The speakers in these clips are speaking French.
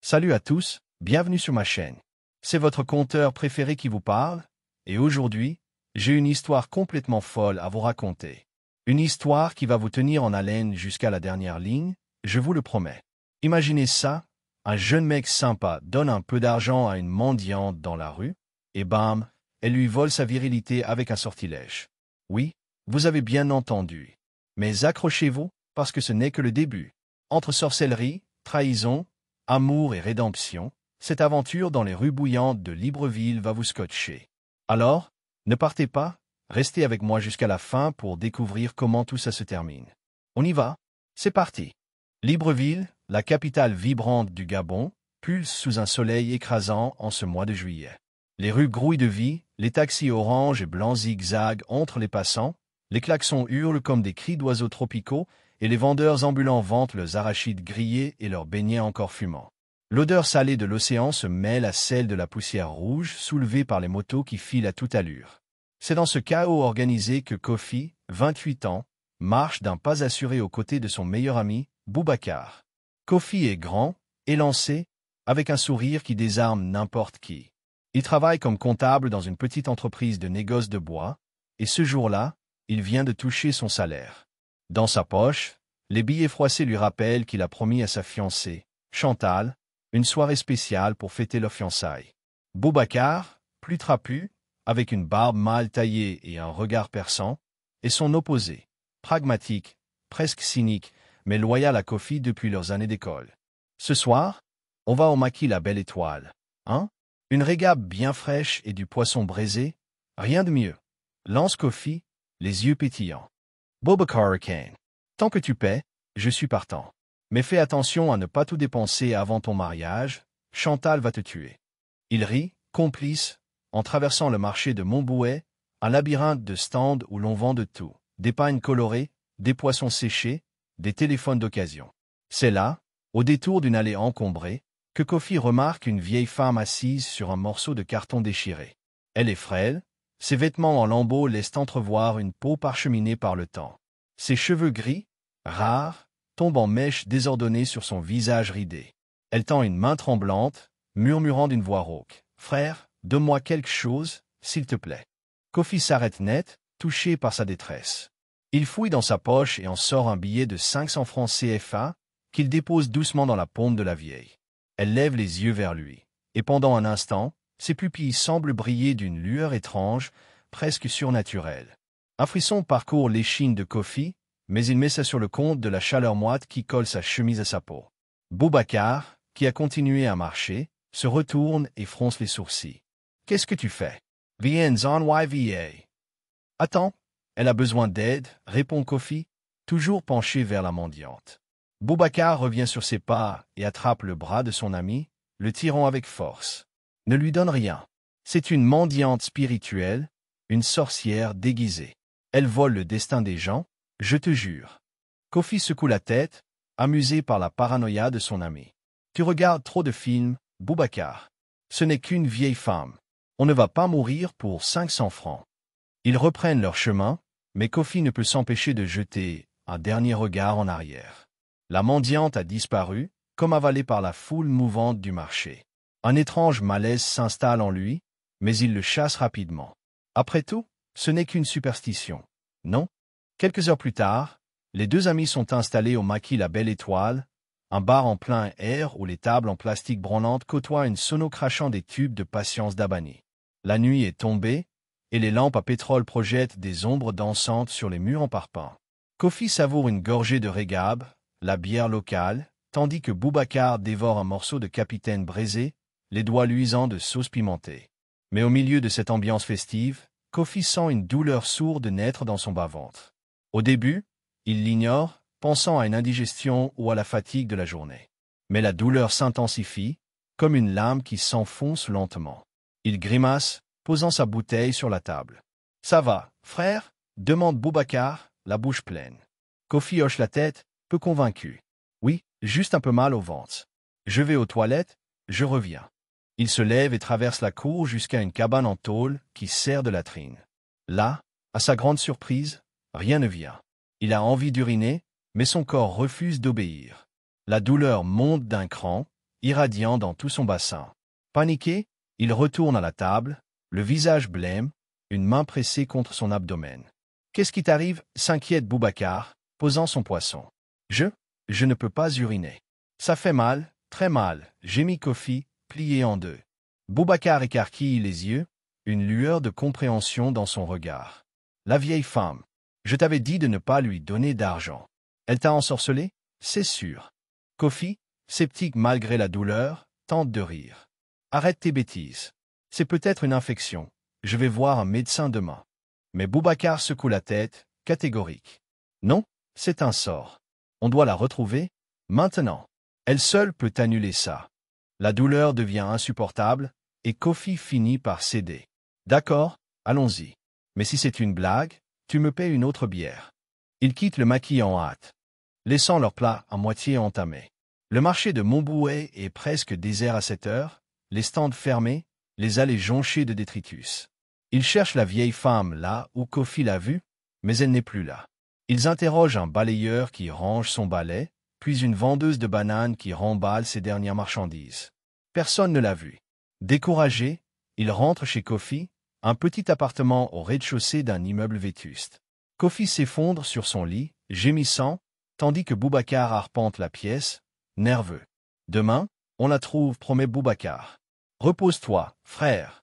Salut à tous, bienvenue sur ma chaîne. C'est votre conteur préféré qui vous parle, et aujourd'hui, j'ai une histoire complètement folle à vous raconter. Une histoire qui va vous tenir en haleine jusqu'à la dernière ligne, je vous le promets. Imaginez ça, un jeune mec sympa donne un peu d'argent à une mendiante dans la rue, et bam, elle lui vole sa virilité avec un sortilège. Oui, vous avez bien entendu. Mais accrochez-vous, parce que ce n'est que le début. Entre sorcellerie, trahison, amour et rédemption, cette aventure dans les rues bouillantes de Libreville va vous scotcher. Alors, ne partez pas, restez avec moi jusqu'à la fin pour découvrir comment tout ça se termine. On y va? C'est parti. Libreville, la capitale vibrante du Gabon, pulse sous un soleil écrasant en ce mois de juillet. Les rues grouillent de vie, les taxis orange et blancs zigzaguent entre les passants, les klaxons hurlent comme des cris d'oiseaux tropicaux, et les vendeurs ambulants vantent leurs arachides grillés et leurs beignets encore fumants. L'odeur salée de l'océan se mêle à celle de la poussière rouge soulevée par les motos qui filent à toute allure. C'est dans ce chaos organisé que Kofi, 28 ans, marche d'un pas assuré aux côtés de son meilleur ami, Boubacar. Kofi est grand, élancé, avec un sourire qui désarme n'importe qui. Il travaille comme comptable dans une petite entreprise de négoce de bois, et ce jour-là, il vient de toucher son salaire. Dans sa poche, les billets froissés lui rappellent qu'il a promis à sa fiancée, Chantal, une soirée spéciale pour fêter leur fiançailles. Boubacar, plus trapu, avec une barbe mal taillée et un regard perçant, est son opposé, pragmatique, presque cynique, mais loyal à Kofi depuis leurs années d'école. Ce soir, on va au maquis La Belle Étoile. Hein? Une régabe bien fraîche et du poisson braisé? Rien de mieux. Lance Kofi, les yeux pétillants. Boubacar Kane. Tant que tu paies, je suis partant. Mais fais attention à ne pas tout dépenser avant ton mariage, Chantal va te tuer. Il rit, complice, en traversant le marché de Montbouet, un labyrinthe de stands où l'on vend de tout. Des pagnes colorées, des poissons séchés, des téléphones d'occasion. C'est là, au détour d'une allée encombrée, que Kofi remarque une vieille femme assise sur un morceau de carton déchiré. Elle est frêle, ses vêtements en lambeaux laissent entrevoir une peau parcheminée par le temps. Ses cheveux gris, rares, tombent en mèches désordonnées sur son visage ridé. Elle tend une main tremblante, murmurant d'une voix rauque. « Frère, donne-moi quelque chose, s'il te plaît. » Kofi s'arrête net, touché par sa détresse. Il fouille dans sa poche et en sort un billet de 500 francs CFA, qu'il dépose doucement dans la paume de la vieille. Elle lève les yeux vers lui, et pendant un instant, ses pupilles semblent briller d'une lueur étrange, presque surnaturelle. Un frisson parcourt l'échine de Kofi, mais il met ça sur le compte de la chaleur moite qui colle sa chemise à sa peau. Boubacar, qui a continué à marcher, se retourne et fronce les sourcils. « Qu'est-ce que tu fais? Viens en YVA. »« Attends, elle a besoin d'aide, » répond Kofi, toujours penché vers la mendiante. Boubacar revient sur ses pas et attrape le bras de son ami, le tirant avec force. « Ne lui donne rien. C'est une mendiante spirituelle, une sorcière déguisée. Elle vole le destin des gens, je te jure. » Kofi secoue la tête, amusé par la paranoïa de son ami. « Tu regardes trop de films, Boubacar. Ce n'est qu'une vieille femme. On ne va pas mourir pour 500 francs. » Ils reprennent leur chemin, mais Kofi ne peut s'empêcher de jeter un dernier regard en arrière. La mendiante a disparu, comme avalée par la foule mouvante du marché. Un étrange malaise s'installe en lui, mais il le chasse rapidement. Après tout, ce n'est qu'une superstition, non? Quelques heures plus tard, les deux amis sont installés au maquis La Belle Étoile, un bar en plein air où les tables en plastique branlante côtoient une sono crachant des tubes de patience d'Abani. La nuit est tombée, et les lampes à pétrole projettent des ombres dansantes sur les murs en parpaing. Kofi savoure une gorgée de régabe, la bière locale, tandis que Boubacar dévore un morceau de capitaine braisé, les doigts luisants de sauce pimentée. Mais au milieu de cette ambiance festive, Kofi sent une douleur sourde naître dans son bas-ventre. Au début, il l'ignore, pensant à une indigestion ou à la fatigue de la journée. Mais la douleur s'intensifie, comme une lame qui s'enfonce lentement. Il grimace, posant sa bouteille sur la table. « Ça va, frère ?» demande Boubacar, la bouche pleine. Kofi hoche la tête, peu convaincu. « Oui, juste un peu mal au ventre. Je vais aux toilettes, je reviens. » Il se lève et traverse la cour jusqu'à une cabane en tôle qui sert de latrine. Là, à sa grande surprise, rien ne vient. Il a envie d'uriner, mais son corps refuse d'obéir. La douleur monte d'un cran, irradiant dans tout son bassin. Paniqué, il retourne à la table, le visage blême, une main pressée contre son abdomen. « Qu'est-ce qui t'arrive » s'inquiète Boubacar, posant son poisson. « Je ne peux pas uriner. Ça fait mal, très mal » gémit Kofi, plié en deux. Boubacar écarquille les yeux, une lueur de compréhension dans son regard. La vieille femme. Je t'avais dit de ne pas lui donner d'argent. Elle t'a ensorcelé? C'est sûr. Kofi, sceptique malgré la douleur, tente de rire. Arrête tes bêtises. C'est peut-être une infection. Je vais voir un médecin demain. Mais Boubacar secoue la tête, catégorique. Non, c'est un sort. On doit la retrouver, maintenant. Elle seule peut annuler ça. La douleur devient insupportable, et Kofi finit par céder. D'accord, allons-y. Mais si c'est une blague, tu me paies une autre bière. Ils quittent le maquis en hâte, laissant leur plat à moitié entamé. Le marché de Montbouet est presque désert à cette heure, les stands fermés, les allées jonchées de détritus. Ils cherchent la vieille femme là où Kofi l'a vue, mais elle n'est plus là. Ils interrogent un balayeur qui range son balai, puis une vendeuse de bananes qui remballe ses dernières marchandises. Personne ne l'a vue. Découragés, ils rentrent chez Kofi, un petit appartement au rez-de-chaussée d'un immeuble vétuste. Kofi s'effondre sur son lit, gémissant, tandis que Boubacar arpente la pièce, nerveux. Demain, on la trouve, promet Boubacar. Repose-toi, frère.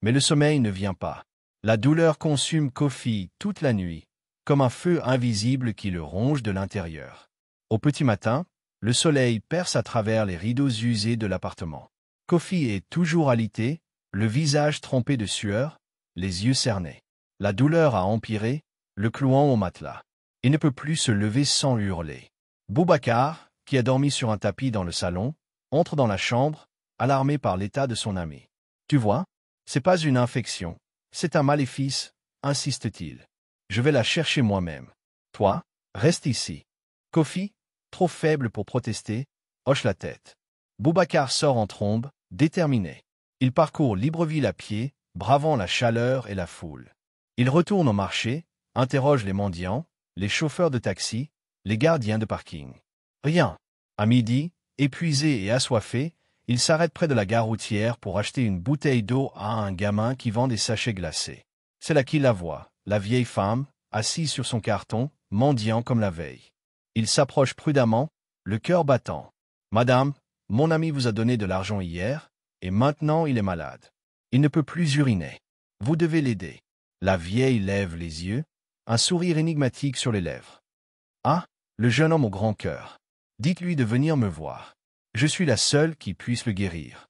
Mais le sommeil ne vient pas. La douleur consume Kofi toute la nuit, comme un feu invisible qui le ronge de l'intérieur. Au petit matin, le soleil perce à travers les rideaux usés de l'appartement. Kofi est toujours alité, le visage trempé de sueur, les yeux cernés. La douleur a empiré, le clouant au matelas. Il ne peut plus se lever sans hurler. Boubacar, qui a dormi sur un tapis dans le salon, entre dans la chambre, alarmé par l'état de son ami. « Tu vois, c'est pas une infection, c'est un maléfice, insiste-t-il. Je vais la chercher moi-même. Toi, reste ici. » Kofi, trop faible pour protester, hoche la tête. Boubacar sort en trombe, déterminé. Il parcourt Libreville à pied, bravant la chaleur et la foule. Il retourne au marché, interroge les mendiants, les chauffeurs de taxi, les gardiens de parking. Rien. À midi, épuisé et assoiffé, il s'arrête près de la gare routière pour acheter une bouteille d'eau à un gamin qui vend des sachets glacés. C'est là qu'il la voit, la vieille femme, assise sur son carton, mendiant comme la veille. Il s'approche prudemment, le cœur battant. « Madame, mon ami vous a donné de l'argent hier, et maintenant il est malade. Il ne peut plus uriner. Vous devez l'aider. » La vieille lève les yeux, un sourire énigmatique sur les lèvres. « Ah, le jeune homme au grand cœur. Dites-lui de venir me voir. Je suis la seule qui puisse le guérir. »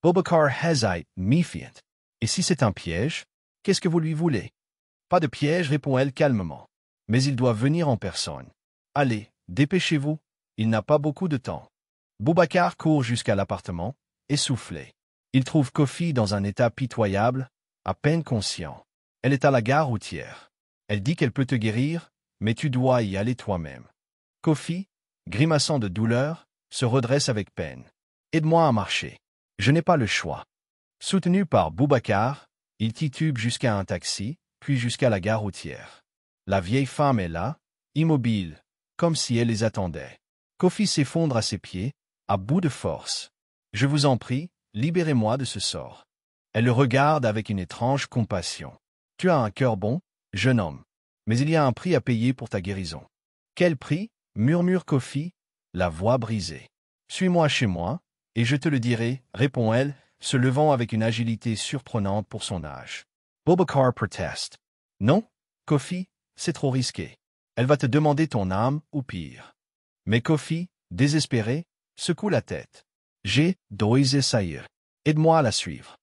Boubacar hésite, méfiant. « Et si c'est un piège, qu'est-ce que vous lui voulez ?»« Pas de piège, répond-elle calmement. Mais il doit venir en personne. Allez, dépêchez-vous, il n'a pas beaucoup de temps. » Boubacar court jusqu'à l'appartement, essoufflé. Il trouve Kofi dans un état pitoyable, à peine conscient. Elle est à la gare routière. Elle dit qu'elle peut te guérir, mais tu dois y aller toi-même. Kofi, grimaçant de douleur, se redresse avec peine. « Aide-moi à marcher. Je n'ai pas le choix. » Soutenu par Boubacar, il titube jusqu'à un taxi, puis jusqu'à la gare routière. La vieille femme est là, immobile, comme si elle les attendait. Kofi s'effondre à ses pieds, à bout de force. « Je vous en prie, libérez-moi de ce sort. » Elle le regarde avec une étrange compassion. « Tu as un cœur bon, jeune homme. Mais il y a un prix à payer pour ta guérison. »« Quel prix ?» murmure Kofi, la voix brisée. « Suis-moi chez moi, et je te le dirai, » répond-elle, se levant avec une agilité surprenante pour son âge. Boubacar proteste. « Non, Kofi, c'est trop risqué. Elle va te demander ton âme, ou pire. » Mais Kofi, désespéré, secoue la tête. « dois essayer. Aide-moi à la suivre. »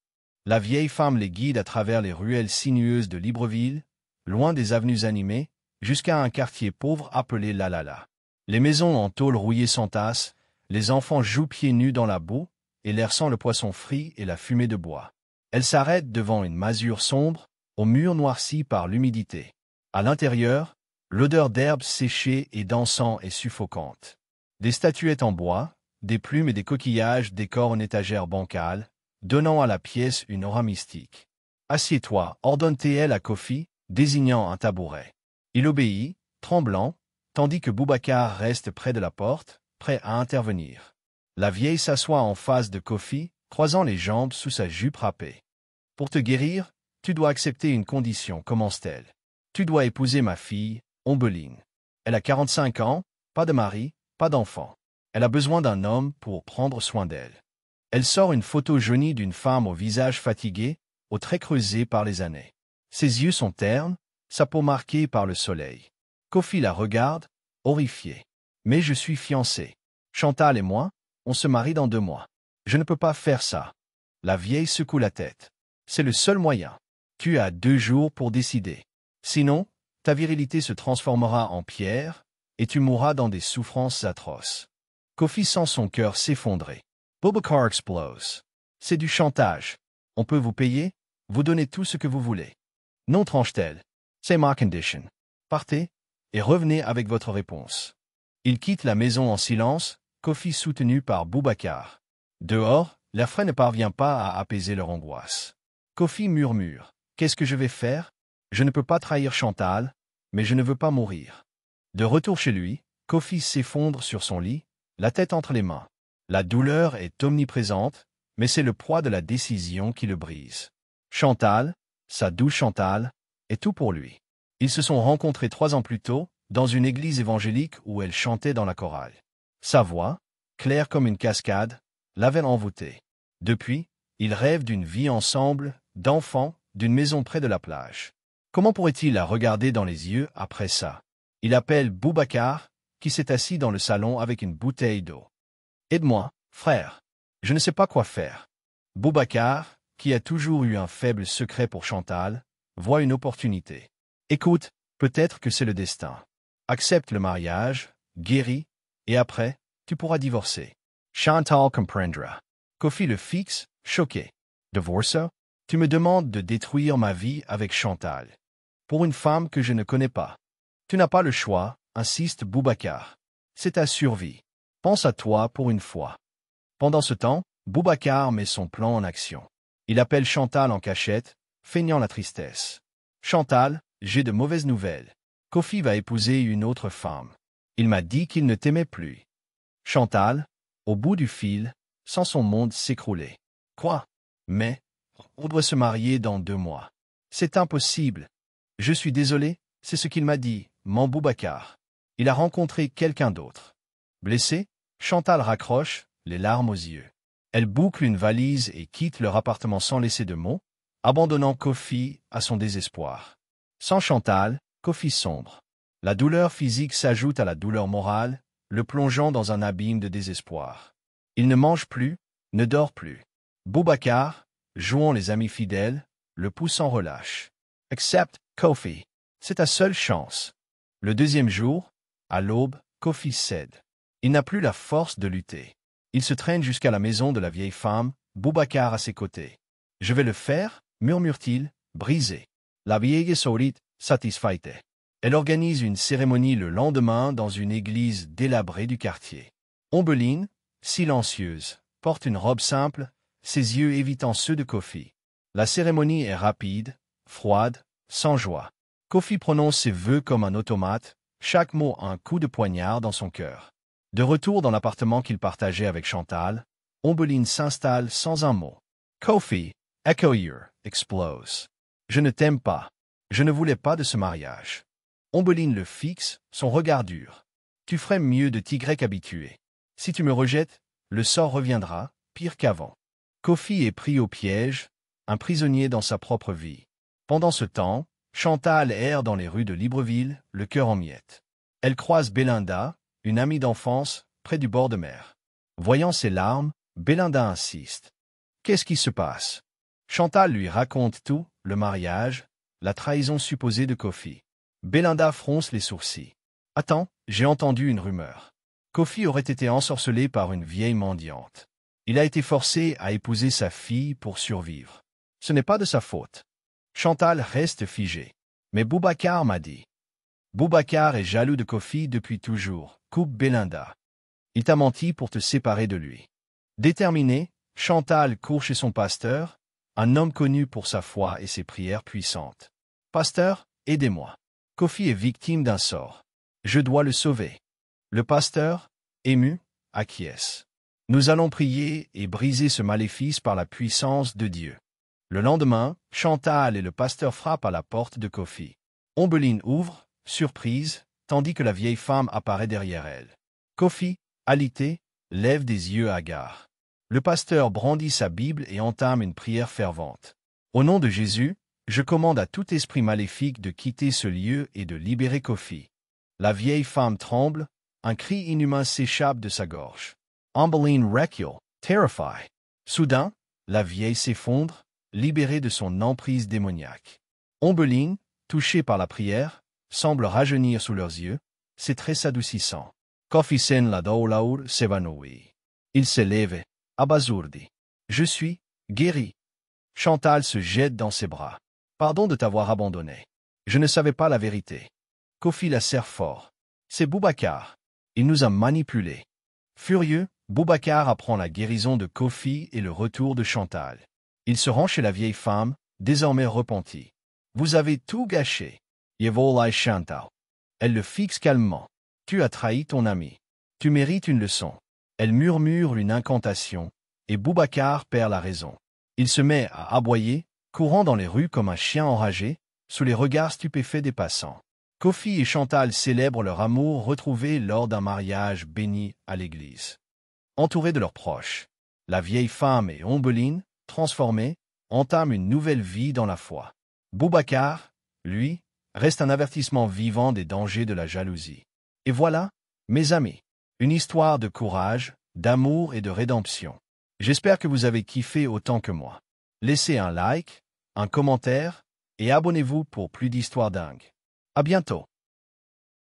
La vieille femme les guide à travers les ruelles sinueuses de Libreville, loin des avenues animées, jusqu'à un quartier pauvre appelé Lalala. Les maisons en tôle rouillée s'entassent, les enfants jouent pieds nus dans la boue, et l'air sent le poisson frit et la fumée de bois. Elle s'arrête devant une masure sombre, aux murs noircis par l'humidité. À l'intérieur, l'odeur d'herbe séchée et d'encens est suffocante. Des statuettes en bois, des plumes et des coquillages décorent une étagère bancale, donnant à la pièce une aura mystique. « Assieds-toi, » ordonne-t-elle à Kofi, désignant un tabouret. Il obéit, tremblant, tandis que Boubacar reste près de la porte, prêt à intervenir. La vieille s'assoit en face de Kofi, croisant les jambes sous sa jupe râpée. Pour te guérir, tu dois accepter une condition, commence-t-elle. Tu dois épouser ma fille, Ombeline. Elle a 45 ans, pas de mari, pas d'enfant. Elle a besoin d'un homme pour prendre soin d'elle. Elle sort une photo jaunie d'une femme au visage fatigué, aux traits creusés par les années. Ses yeux sont ternes, sa peau marquée par le soleil. Kofi la regarde, horrifié. Mais je suis fiancé. Chantal et moi, on se marie dans 2 mois. Je ne peux pas faire ça. La vieille secoue la tête. C'est le seul moyen. Tu as 2 jours pour décider. Sinon, ta virilité se transformera en pierre, et tu mourras dans des souffrances atroces. Kofi sent son cœur s'effondrer. Boubacar explose. C'est du chantage. On peut vous payer, vous donner tout ce que vous voulez. Non, tranche-t-elle. C'est ma condition. Partez, et revenez avec votre réponse. Il quitte la maison en silence, Kofi soutenu par Boubacar. Dehors, l'air frais ne parvient pas à apaiser leur angoisse. Kofi murmure. Qu'est-ce que je vais faire? Je ne peux pas trahir Chantal, mais je ne veux pas mourir. De retour chez lui, Kofi s'effondre sur son lit, la tête entre les mains. La douleur est omniprésente, mais c'est le poids de la décision qui le brise. Chantal, sa douce Chantal, est tout pour lui. Ils se sont rencontrés 3 ans plus tôt, dans une église évangélique où elle chantait dans la chorale. Sa voix, claire comme une cascade, l'avait envoûté. Depuis, ils rêvent d'une vie ensemble, d'enfants, d'une maison près de la plage. Comment pourrait-il la regarder dans les yeux après ça? Il appelle Boubacar, qui s'est assis dans le salon avec une bouteille d'eau. Aide-moi, frère. Je ne sais pas quoi faire. Boubacar, qui a toujours eu un faible secret pour Chantal, voit une opportunité. Écoute, peut-être que c'est le destin. Accepte le mariage, guéris, et après, tu pourras divorcer. Chantal comprendra. Kofi le fixe, choqué. Divorce? Tu me demandes de détruire ma vie avec Chantal. Pour une femme que je ne connais pas. Tu n'as pas le choix, insiste Boubacar. C'est ta survie. Pense à toi pour une fois. Pendant ce temps, Boubacar met son plan en action. Il appelle Chantal en cachette, feignant la tristesse. Chantal, j'ai de mauvaises nouvelles. Kofi va épouser une autre femme. Il m'a dit qu'il ne t'aimait plus. Chantal, au bout du fil, sent son monde s'écrouler. Quoi? Mais, on doit se marier dans 2 mois. C'est impossible. Je suis désolé, c'est ce qu'il m'a dit, mon Boubacar. Il a rencontré quelqu'un d'autre. Blessée, Chantal raccroche, les larmes aux yeux. Elle boucle une valise et quitte leur appartement sans laisser de mots, abandonnant Kofi à son désespoir. Sans Chantal, Kofi sombre. La douleur physique s'ajoute à la douleur morale, le plongeant dans un abîme de désespoir. Il ne mange plus, ne dort plus. Boubacar, jouant les amis fidèles, le pousse en relâche. Accepte, Kofi. C'est ta seule chance. Le 2e jour, à l'aube, Kofi cède. Il n'a plus la force de lutter. Il se traîne jusqu'à la maison de la vieille femme, Boubacar à ses côtés. Je vais le faire, murmure-t-il, brisé. La vieille sourit, satisfaite. Elle organise une cérémonie le lendemain dans une église délabrée du quartier. Ombeline, silencieuse, porte une robe simple, ses yeux évitant ceux de Kofi. La cérémonie est rapide, froide, sans joie. Kofi prononce ses vœux comme un automate, chaque mot un coup de poignard dans son cœur. De retour dans l'appartement qu'il partageait avec Chantal, Ombeline s'installe sans un mot. Kofi, Echoyer, explose. Je ne t'aime pas. Je ne voulais pas de ce mariage. Ombeline le fixe, son regard dur. Tu ferais mieux de t'y habituer. Si tu me rejettes, le sort reviendra, pire qu'avant. Kofi est pris au piège, un prisonnier dans sa propre vie. Pendant ce temps, Chantal erre dans les rues de Libreville, le cœur en miettes. Elle croise Belinda, une amie d'enfance, près du bord de mer. Voyant ses larmes, Belinda insiste. Qu'est-ce qui se passe? Chantal lui raconte tout, le mariage, la trahison supposée de Kofi. Belinda fronce les sourcils. Attends, j'ai entendu une rumeur. Kofi aurait été ensorcelé par une vieille mendiante. Il a été forcé à épouser sa fille pour survivre. Ce n'est pas de sa faute. Chantal reste figée. Mais Boubacar m'a dit. Boubacar est jaloux de Kofi depuis toujours, coupe Belinda. Il t'a menti pour te séparer de lui. Déterminée, Chantal court chez son pasteur, un homme connu pour sa foi et ses prières puissantes. Pasteur, aidez-moi. Kofi est victime d'un sort. Je dois le sauver. Le pasteur, ému, acquiesce. Nous allons prier et briser ce maléfice par la puissance de Dieu. Le lendemain, Chantal et le pasteur frappent à la porte de Kofi. Ombeline ouvre, surprise, tandis que la vieille femme apparaît derrière elle. Kofi, alité, lève des yeux hagards. Le pasteur brandit sa Bible et entame une prière fervente. Au nom de Jésus, je commande à tout esprit maléfique de quitter ce lieu et de libérer Kofi. La vieille femme tremble, un cri inhumain s'échappe de sa gorge. Ombeline recule, terrified. Soudain, la vieille s'effondre, libérée de son emprise démoniaque. Ombeline, touchée par la prière, semble rajeunir sous leurs yeux, ses traits s'adoucissant. Kofi sen la doulaur s'évanouit. Il s'élève, abasourdi. Je suis guéri. Chantal se jette dans ses bras. Pardon de t'avoir abandonné. Je ne savais pas la vérité. Kofi la serre fort. C'est Boubacar. Il nous a manipulés. Furieux, Boubacar apprend la guérison de Kofi et le retour de Chantal. Il se rend chez la vieille femme, désormais repentie. Vous avez tout gâché. Yevolai Chantal. Elle le fixe calmement. Tu as trahi ton ami. Tu mérites une leçon. Elle murmure une incantation, et Boubacar perd la raison. Il se met à aboyer, courant dans les rues comme un chien enragé, sous les regards stupéfaits des passants. Kofi et Chantal célèbrent leur amour retrouvé lors d'un mariage béni à l'église. Entourés de leurs proches, la vieille femme et Ombeline, transformées, entament une nouvelle vie dans la foi. Boubacar, lui, reste un avertissement vivant des dangers de la jalousie. Et voilà, mes amis, une histoire de courage, d'amour et de rédemption. J'espère que vous avez kiffé autant que moi. Laissez un like, un commentaire, et abonnez-vous pour plus d'histoires dingues. À bientôt.